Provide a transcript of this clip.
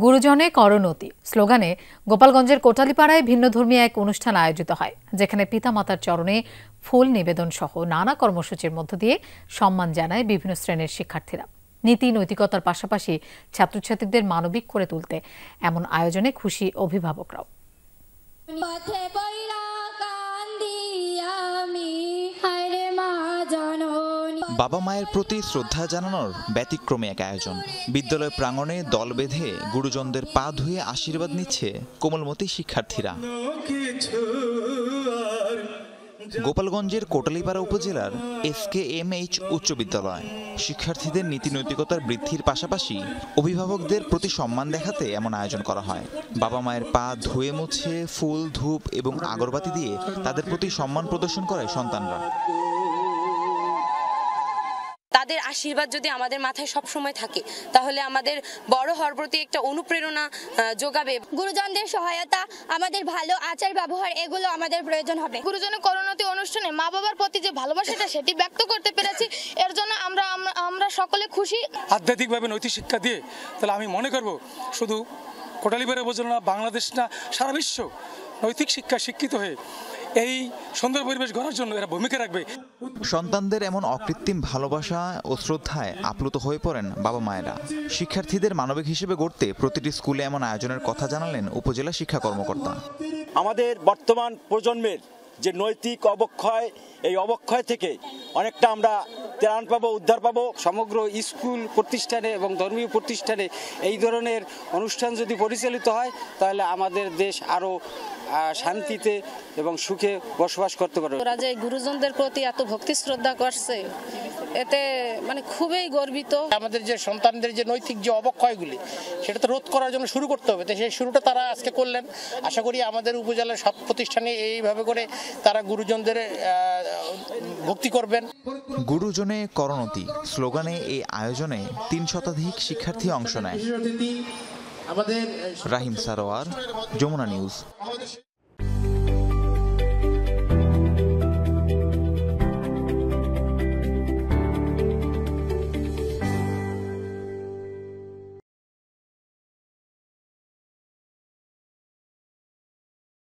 গুরুজনে করোনতি স্লোগানে গোপালগঞ্জের কোটালীপাড়ায় ভিন্নধর্মী এক অনুষ্ঠান আয়োজিত হয়, যেখানে পিতামাতার চরণে ফুল নিবেদন সহ নানা কর্মসূচির মধ্য দিয়ে সম্মান জানায় বিভিন্ন শ্রেণীর শিক্ষার্থীরা। নীতি নৈতিকতার পাশাপাশি ছাত্রছাত্রীদের মানবিক করে তুলতে এমন আয়োজনে খুশি অভিভাবকরাও। বাবা মায়ের প্রতি শ্রদ্ধা জানানোর ব্যতিক্রমী এক আয়োজন। বিদ্যালয় প্রাঙ্গণে দল বেঁধে গুরুজনদের পা ধুয়ে আশীর্বাদ নিচ্ছে কোমলমতি শিক্ষার্থীরা। গোপালগঞ্জের কোটালীপাড়া উপজেলার SKMH উচ্চ বিদ্যালয় শিক্ষার্থীদের নীতি নৈতিকতার বৃদ্ধির পাশাপাশি অভিভাবকদের প্রতি সম্মান দেখাতে এমন আয়োজন করা হয়। বাবা মায়ের পা ধুয়ে মুছে ফুল, ধূপ এবং আগরবাতি দিয়ে তাদের প্রতি সম্মান প্রদর্শন করে সন্তানরা। তাদের আশীর্বাদ যদি আমাদের মাথায় সব সময় থাকে, তাহলে আমাদের বড় হওয়ার প্রতি একটা অনুপ্রেরণা যোগাবে। গুরুজনদের সহায়তা, আমাদের ভালো আচার ব্যবহার, এগুলো আমাদের প্রয়োজন হবে। গুরুজনের করোনাতি অনুষ্ঠানে মা বাবার প্রতি যে ভালোবাসাটা সেটি ব্যক্ত করতে পেরেছি, এর জন্য আমরা সকলে খুশি। আধ্যাত্মিকভাবে নৈতিক শিক্ষা দিয়ে তাহলে আমি মনে করব শুধু কোটালীপাড়া উপজেলা না, বাংলাদেশ না, সারা বিশ্ব নৈতিক শিক্ষা শিক্ষিত হয়ে এই সুন্দর পরিবেশ গড়ার জন্য এরা ভূমিকা রাখবে। সন্তানদের এমন অকৃত্রিম ভালোবাসা ও শ্রদ্ধায় আপ্লুত হয়ে পড়েন বাবা মায়েরা। শিক্ষার্থীদের মানবিক হিসেবে গড়তে প্রতিটি স্কুলে এমন আয়োজনের কথা জানালেন উপজেলা শিক্ষা কর্মকর্তা। আমাদের বর্তমান প্রজন্মের যে নৈতিক অবক্ষয়, এই অবক্ষয় থেকে অনেকটা আমরা ত্রাণ পাবো, উদ্ধার পাবো। সমগ্র স্কুল প্রতিষ্ঠানে এবং ধর্মীয় প্রতিষ্ঠানে এই ধরনের অনুষ্ঠান যদি পরিচালিত হয়, তাহলে আমাদের দেশ আরো শান্তিতে এবং সুখে বসবাস করতে পারবে। ওরা যে গুরুজনদের প্রতি এত ভক্তি শ্রদ্ধা করছে, এতে খুবই গর্বিত। আমাদের যে সন্তানদের যে নৈতিক যে অবক্ষয়গুলি, সেটা তো রোধ করার জন্য শুরু করতে হবে। তো সেই শুরুটা তারা আজকে করলেন। আশা করি আমাদের উপজেলার সব প্রতিষ্ঠানে এইভাবে করে তারা গুরুজনদের ভক্তি করবেন। গুরুজনে করোনতি স্লোগানে এই আয়োজনে ৩ শতাধিক শিক্ষার্থী অংশ নেয়। রাহিম সারোয়ার, যমুনা নিউজ।